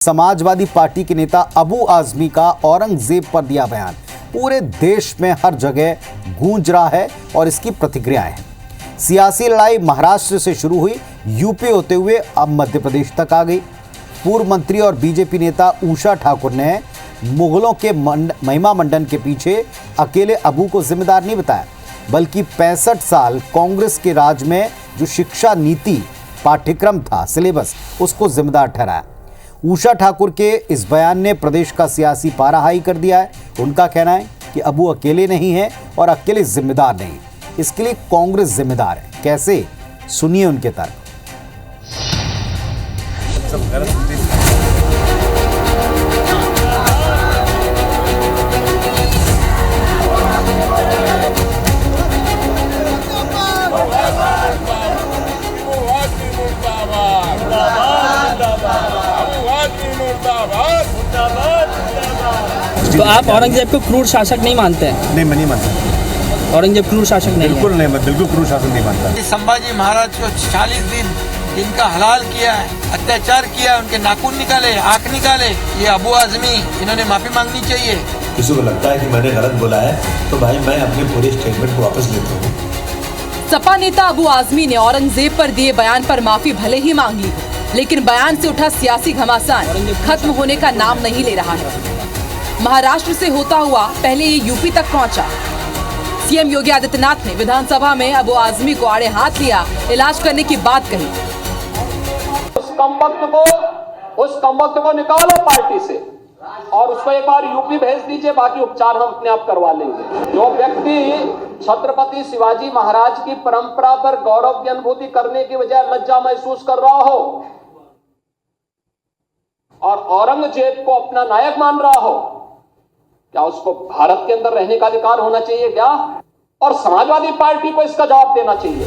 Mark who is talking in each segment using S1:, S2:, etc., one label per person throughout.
S1: Samajwadi party के नेता अबू आजमी का औरंगजेब पर दिया बयान पूरे देश में हर जगह गूंज रहा है और इसकी प्रतिक्रियाएं हैं। सियासी लड़ाई महाराष्ट्र से शुरू हुई, यूपी होते हुए अब मध्य प्रदेश तक आ गई। पूर्व मंत्री और बीजेपी नेता उषा ठाकुर ने मुगलों के महिमा मंडन के पीछे अकेले अबू को जिम्मेदार नहीं बताया, बल्कि 65 साल कांग्रेस के राज में जो शिक्षा नीति पाठ्यक्रम था, सिलेबस, उसको जिम्मेदार ठहराया। उषा ठाकुर के इस बयान ने प्रदेश का सियासी पारा हाई कर दिया है। उनका कहना है कि अबू अकेले नहीं है और अकेले जिम्मेदार नहीं, इसके लिए कांग्रेस जिम्मेदार है। कैसे, सुनिए उनके तर्क।
S2: तो आप औरंगजेब को क्रूर शासक नहीं मानते हैं?
S1: नहीं, मैं नहीं मानता।
S2: औरंगजेब क्रूर शासक नहीं
S1: बिल्कुल नहीं, मैं बिल्कुल क्रूर शासक नहीं मानता।
S3: संभाजी महाराज को 40 दिन जिनका हलाल किया है, अत्याचार किया, उनके नाखून निकाले, आंख निकाले, ये अबू आजमी, इन्होंने माफी मांगनी चाहिए।
S4: किसी को लगता है कि मैंने गलत बोला है तो भाई मैं अपने पूरे स्टेटमेंट को वापस लेता हूँ।
S5: सपा नेता अबू आजमी ने औरंगजेब पर दिए बयान पर माफी भले ही मांग ली, लेकिन बयान से उठा सियासी घमासान खत्म होने का नाम नहीं ले रहा है। महाराष्ट्र से होता हुआ पहले ये यूपी तक पहुंचा। सीएम योगी आदित्यनाथ ने विधानसभा में अबू आजमी को आड़े हाथ लिया, इलाज करने की बात कही।
S6: उस कमबख्त को निकालो पार्टी से और उसको एक बार यूपी भेज दीजिए, बाकी उपचार हम अपने आप करवा लेंगे। जो व्यक्ति छत्रपति शिवाजी महाराज की परंपरा पर गौरव की अनुभूति करने की बजाय लज्जा महसूस कर रहा हो और औरंगजेब को अपना नायक मान रहा हो, क्या उसको भारत के अंदर रहने का अधिकार होना चाहिए क्या? और समाजवादी पार्टी को इसका जवाब देना चाहिए।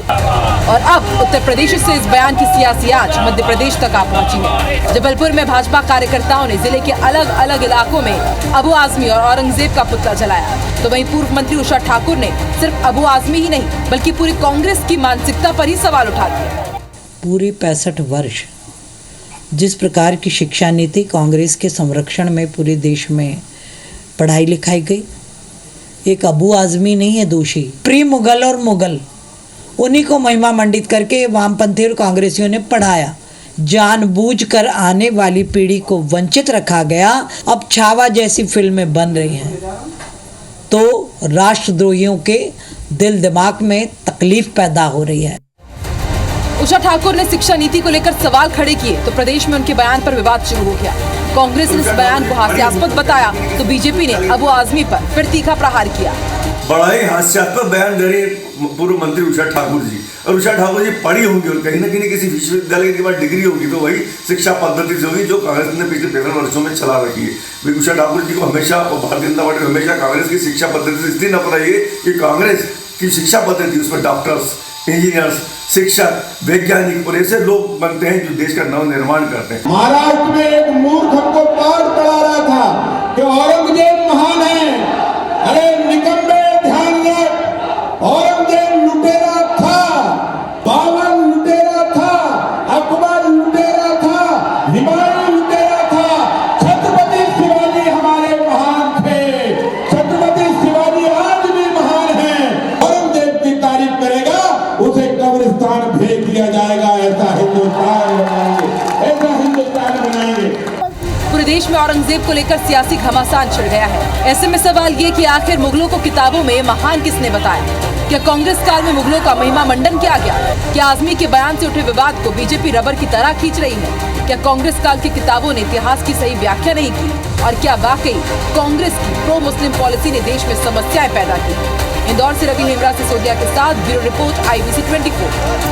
S5: और अब उत्तर प्रदेश से इस बयान की सियासी आंच मध्य प्रदेश तक आ पहुंची है। जबलपुर में भाजपा कार्यकर्ताओं ने जिले के अलग अलग इलाकों में अबू आजमी और औरंगजेब का पुतला जलाया, तो वहीं पूर्व मंत्री उषा ठाकुर ने सिर्फ अबू आजमी ही नहीं बल्कि पूरी कांग्रेस की मानसिकता पर ही सवाल उठा दिया।
S7: पूरे 65 वर्ष जिस प्रकार की शिक्षा नीति कांग्रेस के संरक्षण में पूरे देश में पढ़ाई लिखाई गई, एक अबू आजमी नहीं है दोषी। प्री मुगल और मुगल उन्हीं को महिमा मंडित करके वामपंथी और कांग्रेसियों ने पढ़ाया। जानबूझकर आने वाली पीढ़ी को वंचित रखा गया। अब छावा जैसी फिल्में बन रही हैं तो राष्ट्रद्रोहियों के दिल दिमाग में तकलीफ पैदा हो रही है।
S5: उषा ठाकुर ने शिक्षा नीति को लेकर सवाल खड़े किए तो प्रदेश में उनके बयान पर विवाद शुरू हो गया। कांग्रेस ने इस बयान को हास्यास्पद बताया तो बीजेपी ने अबू आजमी पर फिर तीखा प्रहार किया।
S4: बड़ा ही हास्यास्पद बयान दे रही पूर्व मंत्री उषा ठाकुर जी। और उषा ठाकुर जी पढ़ी होंगी और कहीं ना कहीं किसी विश्वविद्यालय के बाद डिग्री होगी, तो वही शिक्षा पद्धति से होगी जो कांग्रेस ने पिछले 65 वर्षों में चला रखी है। उषा ठाकुर जी को हमेशा और भारतीय जनता पार्टी हमेशा कांग्रेस की शिक्षा पद्धति से इसलिए नफरत है कि कांग्रेस की शिक्षा पद्धति, उसमें डॉक्टर्स, इंजीनियर्स, शिक्षक, वैज्ञानिक और ऐसे लोग बनते हैं जो देश का नव निर्माण करते हैं।
S8: महाराष्ट्र में एक मूर्ख हमको पाठ पढ़ा रहा था कि औरंगजेब महान है। अरे निकम्मे, ध्यान रख, औरंगजेब लुटेरा था, बाबर लुटेरा था, अकबर लुटेरा था, हुमायूं लुटेरा था, छत्रपति शिवाजी हमारे महान थे। छत्रपति शिवाजी आज भी महान है। औरंगजेब की तारीफ करेगा उसे कब्रिस्तान भेज दिया जाएगा। ऐसा हिंदुस्तान बनाएंगे, ऐसा हिंदुस्तान बनाएंगे।
S5: पूरे देश में औरंगजेब को लेकर सियासी घमासान छिड़ गया है। ऐसे में सवाल ये कि आखिर मुगलों को किताबों में महान किसने बताया? क्या कांग्रेस काल में मुगलों का महिमा मंडन किया गया? क्या आजमी के बयान से उठे विवाद को बीजेपी रबर की तरह खींच रही है? क्या कांग्रेस काल की किताबों ने इतिहास की सही व्याख्या नहीं की? और क्या वाकई कांग्रेस की प्रो मुस्लिम पॉलिसी ने देश में समस्याएं पैदा की? इंदौर से रवि हेमरा सिसोदिया के साथ ब्यूरो रिपोर्ट IBC 24।